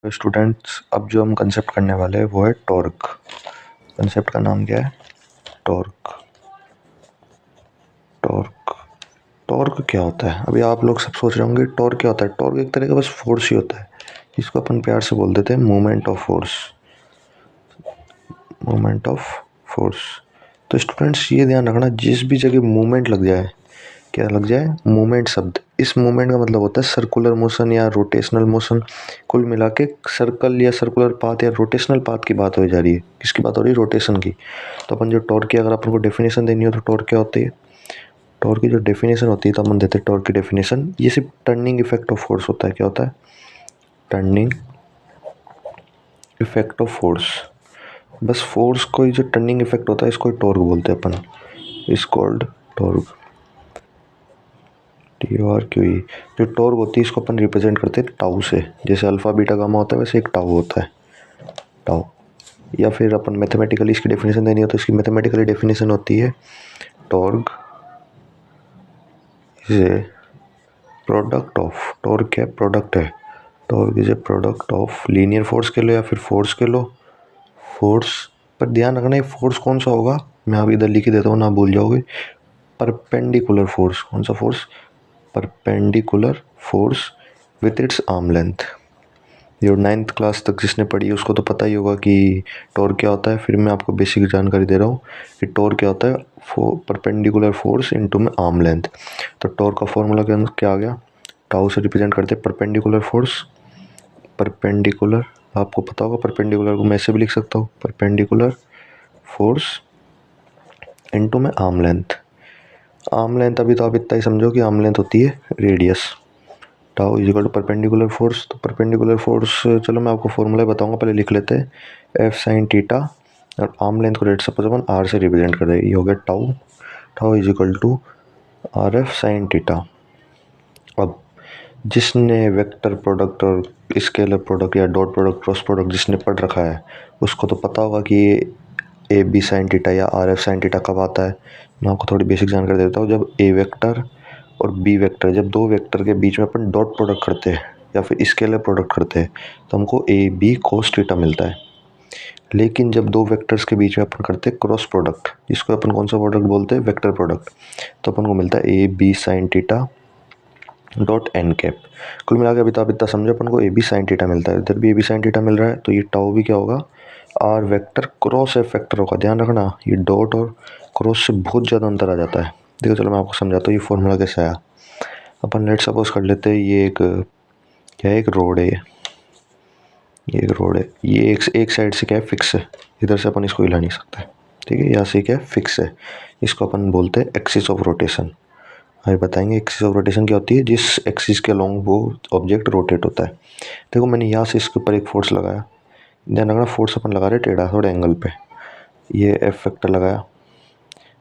तो स्टूडेंट्स अब जो हम कंसेप्ट करने वाले हैं वो है टॉर्क। कंसेप्ट का नाम क्या है? टॉर्क। टॉर्क टॉर्क क्या होता है? अभी आप लोग सब सोच रहे होंगे टॉर्क क्या होता है। टॉर्क एक तरह का बस फोर्स ही होता है, इसको अपन प्यार से बोल देते हैं movement of force. Movement of force. तो स्टूडेंट्स ये ध्यान रखना, जिस भी जगह मूवमेंट लग जाए, क्या लग जाए? मूवमेंट शब्द। इस मूवमेंट का मतलब होता है सर्कुलर मोशन या रोटेशनल मोशन। कुल मिला के सर्कल या सर्कुलर पाथ या रोटेशनल पाथ की बात हो जा रही है। किसकी बात हो रही है? रोटेशन की। तो अपन जो टॉर्क की अगर अपन को डेफिनेशन देनी हो तो टॉर्क क्या होती है? टॉर्क की जो डेफिनेशन होती है तो अपन देते हैं टॉर्क की डेफिनेशन, ये सिर्फ टर्निंग इफेक्ट ऑफ फोर्स होता है। क्या होता है? Turning effect of force. बस फोर्स को जो टर्निंग इफेक्ट होता है इसको टॉर्क बोलते हैं अपन। Is called torque. TORQE। जो टॉर्क होती है इसको अपन रिप्रेजेंट करते हैं टाउ से। जैसे अल्फा बीटा गामा होता है वैसे एक टाउ होता है, टाउ। या फिर अपन मैथमेटिकली इसकी डेफिनेशन देनी हो तो इसकी मैथमेटिकली डेफिनेशन होती है torque is a product of. Torque क्या प्रोडक्ट है? Torque is a product of linear force के लो या फिर फोर्स के लो। फोर्स पर ध्यान रखना, ये फोर्स कौन सा होगा, मैं अभी इधर लिख देता हूँ ना भूल जाओगे। Perpendicular force. कौन सा force? Perpendicular force with its arm length. जो 9th क्लास तक जिसने पढ़ी है उसको तो पता ही होगा कि टॉर्क क्या होता है। फिर मैं आपको बेसिक जानकारी दे रहा हूँ कि टॉर्क क्या होता है। परपेंडिकुलर फोर्स इनटू में आर्म लेंथ। तो टॉर्क का फॉर्मूला के अंदर क्या आ गया? टाउ से रिप्रेजेंट करते हैं परपेंडिकुलर फोर्स। परपेंडिकुलर आपको पता होगा, परपेंडिकुलर को मैं ऐसे भी लिख सकता हूँ, परपेंडिकुलर फोर्स इनटू में आर्म लेंथ। आर्म लेंथ अभी तो आप इतना ही समझो कि आर्म लेंथ होती है radius. Tau is equal to perpendicular force. तो परपेंडिकुलर फोर्स, चलो मैं आपको फॉर्मूला बताऊंगा, पहले लिख लेते हैं। एफ साइन टीटा और आर्म लेंथ को रेट सपोज अपन आर से रिप्रेजेंट कर दें, ये हो गया tau. Tau is equal to r F sine theta. अब जिसने वेक्टर प्रोडक्ट और स्केलर प्रोडक्ट या डॉट प्रोडक्ट क्रॉस प्रोडक्ट जिसने पढ़ रखा है उसको तो पता होगा कि ये ए बी साइन टीटा या आर एफ साइन टीटा कब आता है। मैं आपको थोड़ी बेसिक जानकारी देता हूँ। जब ए वेक्टर और बी वेक्टर, जब दो वेक्टर के बीच में अपन डॉट प्रोडक्ट करते हैं या फिर स्केलर प्रोडक्ट करते हैं तो हमको ए बी कोस थीटा मिलता है। लेकिन जब दो वेक्टर्स के बीच में अपन करते हैं क्रॉस प्रोडक्ट, जिसको अपन कौन सा प्रोडक्ट बोलते हैं? वेक्टर प्रोडक्ट, तो अपन को मिलता है A B sine theta dot n cap. कुल मिला के अभी तो आप इतना समझो, अपन को ए बी साइन टीटा मिलता है, इधर भी ए बी साइन टीटा मिल रहा है, तो ये टाउ भी क्या होगा? R vector cross F vector होगा। ध्यान रखना, ये डॉट और क्रॉस से बहुत ज़्यादा अंतर आ जाता है। देखो चलो मैं आपको समझाता हूँ ये फॉर्मूला कैसे आया। अपन लेट सपोज कर लेते हैं ये एक क्या है, एक रोड है। ये एक रोड है, ये एक साइड से क्या है? फिक्स है, इधर से अपन इसको हिला नहीं सकते। ठीक है, यहाँ से क्या है? फिक्स है। इसको अपन बोलते हैं एक्सिस ऑफ रोटेशन। अभी बताएंगे एक्सिस ऑफ रोटेशन क्या होती है, जिस एक्सिस के अलोंग वो ऑब्जेक्ट रोटेट होता है। देखो मैंने यहाँ से इसके ऊपर एक फोर्स लगाया, ध्यान रखना फोर्स अपन लगा रहे टेढ़ा थोड़े एंगल पे। ये एफ वेक्टर लगाया,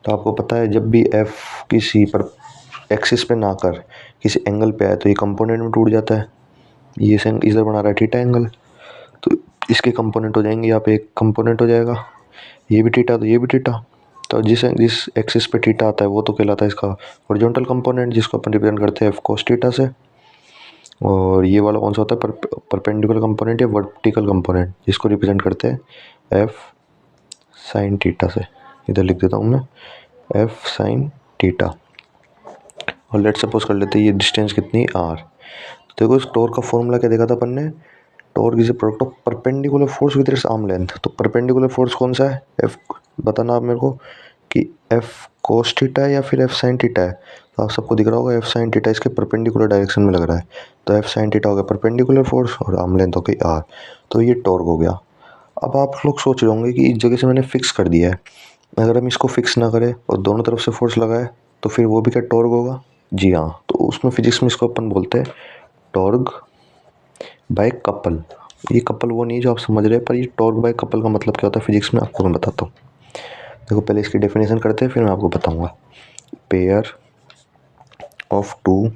तो आपको पता है जब भी एफ किसी पर एक्सिस पे ना कर किसी एंगल पे आए तो ये कंपोनेंट में टूट जाता है। ये इधर बना रहा है थीटा एंगल, तो इसके कंपोनेंट हो जाएंगे, यहाँ पे एक कंपोनेंट हो जाएगा, ये भी थीटा तो ये भी थीटा। तो जिस एक्सिस पे थीटा आता है वो तो कहलाता है इसका हॉरिजॉन्टल कंपोनेंट, जिसको अपन रिप्रेजेंट करते हैं एफ कोस थीटा से। और ये वाला कौन सा होता है? परपेंडिकुलर कंपोनेंट या वर्टिकल कंपोनेंट, जिसको रिप्रेजेंट करते हैं एफ साइन थीटा से। इधर लिख देता हूँ मैं एफ साइन थीटा। और लेट सपोज कर लेते हैं ये डिस्टेंस कितनी आर। तो देखो इस टॉर्क का फॉर्मूला क्या देखा था अपन ने? Torque is a product of perpendicular force with its arm length. तो परपेंडिकुलर फोर्स कौन सा है? एफ। बताना आप मेरे को कि एफ कोस थीटा है या फिर एफ साइन थीटा है। तो आप सबको दिख रहा होगा एफ साइन थीटा इसके परपेंडिकुलर डायरेक्शन में लग रहा है, तो एफ साइन थीटा हो गया परपेंडिकुलर फोर्स और आर्म लेंथ हो गई आर। तो ये टॉर्क हो गया। अब आप लोग सोच रहे होंगे कि इस जगह से मैंने फिक्स कर दिया है, अगर हम इसको फिक्स ना करें और दोनों तरफ से फोर्स लगाए तो फिर वो भी क्या टॉर्क होगा? जी हाँ, तो उसमें फिजिक्स में इसको अपन बोलते हैं टॉर्क बाय कपल। ये कपल वो नहीं जो आप समझ रहे हैं, पर ये टॉर्क बाय कपल का मतलब क्या होता है फिजिक्स में आपको मैं बताता हूँ। देखो पहले इसकी डेफिनेशन करते हैं फिर मैं आपको बताऊंगा। Pair of two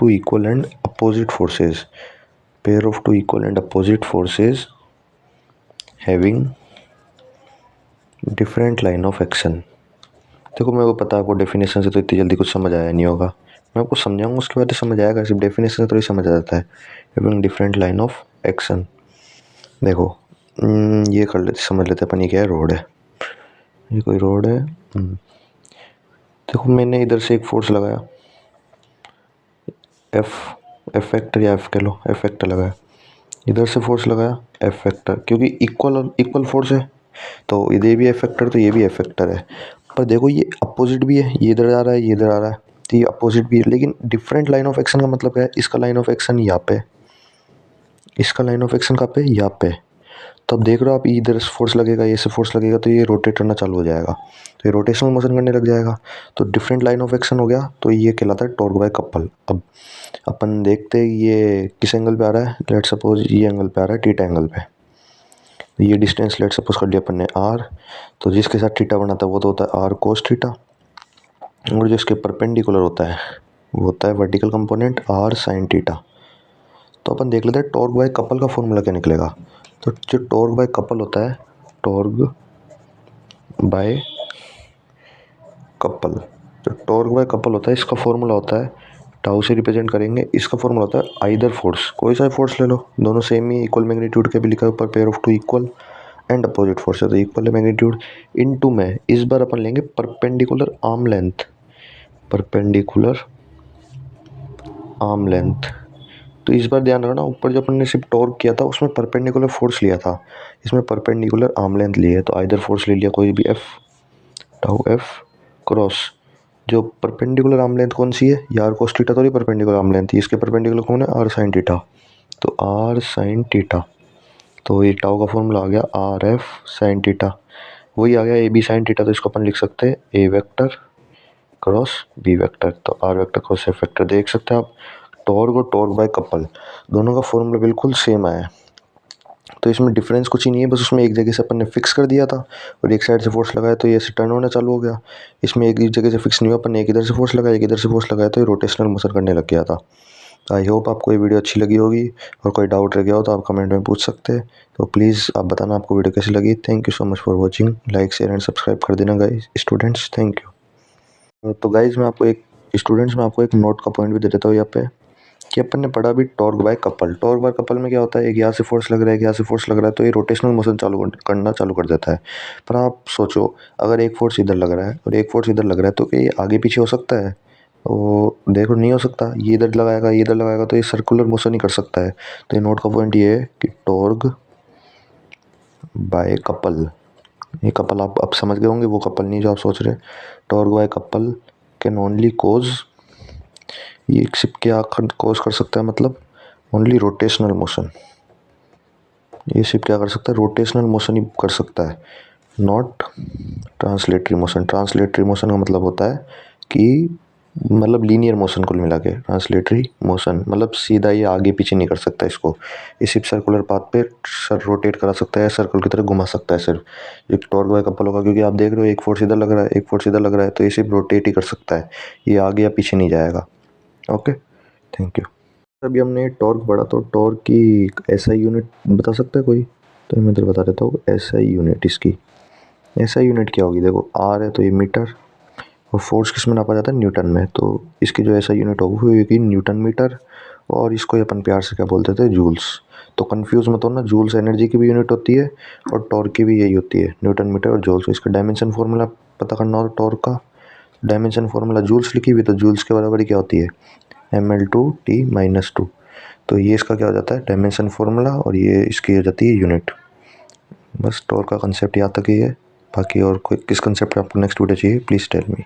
equal and opposite forces. Pair of two equal and opposite forces having different line of action. देखो मेरे को पता है आपको डेफिनेशन से तो इतनी जल्दी कुछ समझ आया नहीं होगा, मैं आपको समझाऊंगा, उसके बाद समझ आएगा, सिर्फ डेफिनेशन से थोड़ी समझ आ जाता है। Having different line of action. देखो ये कर लेते, समझ लेते अपन, ये क्या है, रोड है, ये कोई रोड है। देखो मैंने इधर से एक फोर्स लगाया, एफ फैक्टर या एफ कह लो, एफ फैक्टर लगाया, इधर से फोर्स लगाया एफ फैक्टर, क्योंकि इक्वल फोर्स है तो ये भी एफ फैक्टर तो ये भी एफ फैक्टर है। पर देखो ये अपोजिट भी है, ये इधर आ रहा है, ये इधर आ रहा है, तो ये अपोजिट भी है, लेकिन डिफरेंट लाइन ऑफ एक्शन का मतलब क्या है, इसका लाइन ऑफ एक्शन यहाँ पे, इसका लाइन ऑफ एक्शन कहाँ पे, यहाँ पे। तब देख रहे हो आप, इधर फोर्स लगेगा, ये से फोर्स लगेगा तो ये रोटेट करना चालू हो जाएगा, तो ये रोटेशनल मोशन करने लग जाएगा। तो डिफरेंट लाइन ऑफ एक्शन हो गया, तो ये कहलाता है टॉर्क बाय कपल। अब अपन देखते हैं ये किस एंगल पे आ रहा है। लेट सपोज ये एंगल पे आ रहा है, थीटा एंगल पे। ये डिस्टेंस लेट सपोज कर लिया अपन ने आर, तो जिसके साथ थीटा बनाता है वो तो होता है आर कोस थीटा, और जो इसके परपेंडिकुलर होता है वो होता है vertical component r sine theta. तो अपन देख लेते हैं टॉर्क बाय कपल का फॉर्मूला क्या निकलेगा। तो जो टॉर्क बाय कपल होता है, टॉर्क बाय कपल, जो टॉर्क बाय कपल होता है इसका फॉर्मूला होता है, टाउ से रिप्रेजेंट करेंगे, इसका फॉर्मूला होता है आइदर फोर्स, कोई सा फोर्स ले लो, दोनों सेम ही इक्वल मैग्नीट्यूड के भी लिखा है ऊपर, pair of two equal and opposite force है तो इक्वल है मैग्नीट्यूड, इनटू में इस बार अपन लेंगे perpendicular arm length, perpendicular arm length. तो इस बार ध्यान रखना, ऊपर जो अपन ने सिर्फ टॉर्क किया था उसमें परपेंडिकुलर फोर्स लिया था, इसमें परपेंडिकुलर आर्म लेंथ ली है, तो आइदर फोर्स ले लिया कोई भी एफ, टाउ एफ क्रॉस, जो परपेंडिकुलर आर्म लेंथ कौन सी है, यार कोस थीटा तो नहीं परपेंडिकुलर आर्म लेंथ, इसके परपेंडिकुलर कौन है, आर साइन थीटा, तो आर साइन थीटा। तो ये टाउ का फॉर्मूला आ गया आर एफ साइन थीटा, वही आ गया ए बी साइन थीटा, तो इसको अपन लिख सकते हैं A vector cross B vector, तो r vector cross F vector. देख सकते हैं आप, टॉर्क और टॉर्क बाय कपल दोनों का फॉर्मूला बिल्कुल सेम आया है, तो इसमें डिफरेंस कुछ ही नहीं है, बस उसमें एक जगह से अपन ने फिक्स कर दिया था और एक साइड से फोर्स लगाया तो ये ऐसे टर्न होना चालू हो गया। इसमें एक जगह से फिक्स नहीं हुआ, अपन ने एक इधर से फोर्स लगाया, एक इधर से फोर्स लगाया, तो ये रोटेशनल मोशन करने लग गया था। आई होप आपको ये वीडियो अच्छी लगी होगी, और कोई डाउट रह गया हो तो आप कमेंट में पूछ सकते हैं, तो प्लीज़ आप बताना आपको वीडियो कैसी लगी। Thank you so much for watching, like share and subscribe कर देना गाइस स्टूडेंट्स, थैंक यू। तो गाइस मैं आपको एक नोट का पॉइंट भी दे देता हूँ यहाँ पे, कि अपन ने पढ़ा भी torque by couple. Torque by couple में क्या होता है, एक यहाँ से फोर्स लग रहा है, एक यहाँ से फोर्स लग रहा है, तो ये रोटेशनल मोशन करना चालू कर देता है। पर आप सोचो, अगर एक फोर्स इधर लग रहा है और एक फोर्स इधर लग रहा है, तो क्या ये आगे पीछे हो सकता है, तो देखो नहीं हो सकता, ये इधर लगाएगा ये इधर लगाएगा, तो ये सर्कुलर मोशन ही कर सकता है। तो ये नोट का पॉइंट ये है कि टॉर्क बाय कपल, ये कपल आप अब समझ गए होंगे, वो कपल नहीं जो आप सोच रहे। Torque by couple can only cause, ये सिर्फ क्या कोज कर सकता है, मतलब ओनली रोटेशनल मोशन, ये सिर्फ क्या कर सकता है, रोटेशनल मोशन ही कर सकता है, not translatory motion. Translatory motion का मतलब होता है कि मतलब लीनियर मोशन को मिला के, ट्रांसलेटरी मोशन मतलब सीधा ये आगे पीछे नहीं कर सकता इसको, ये सिर्फ सर्कुलर पाथ पे रोटेट करा सकता है, सर्कल की तरह घुमा सकता है सिर्फ। एक टॉर्क बाय कपल होगा, क्योंकि आप देख रहे हो एक फोर्स इधर लग रहा है, एक फोर्स इधर लग रहा है, तो ये सिर्फ रोटेट ही कर सकता है, ये आगे या पीछे नहीं जाएगा। Okay, thank you. अभी हमने टॉर्क पढ़ा, तो टॉर्क की एसआई यूनिट बता सकता है कोई, तो मैं इधर बता देता हूँ एसआई यूनिट। इसकी एसआई यूनिट क्या होगी, देखो आर है तो ये मीटर, और फोर्स किस में नापा जाता है, न्यूटन में, तो इसकी जो एसआई यूनिट होगी वो होगी न्यूटन मीटर, और इसको अपन प्यार से क्या बोलते थे, जूल्स। तो कंफ्यूज मत होना, जूल्स एनर्जी की भी यूनिट होती है और टॉर्क की भी यही होती है, न्यूटन मीटर और जूल्स। इसका डायमेंशन फार्मूला पता करना हो टॉर्क का, डायमेंशन फार्मूला जूल्स लिखी हुई, तो जूल्स के बराबर क्या होती है, ml/t-2। तो ये इसका क्या हो जाता है, डायमेंशन फार्मूला, और ये इसकी हो जाती है यूनिट। बस टॉर्क का कंसेप्ट यहाँ तक ही है, बाकी और कोई किस कंसेप्ट आपको नेक्स्ट वीडियो चाहिए प्लीज़ टेल मी।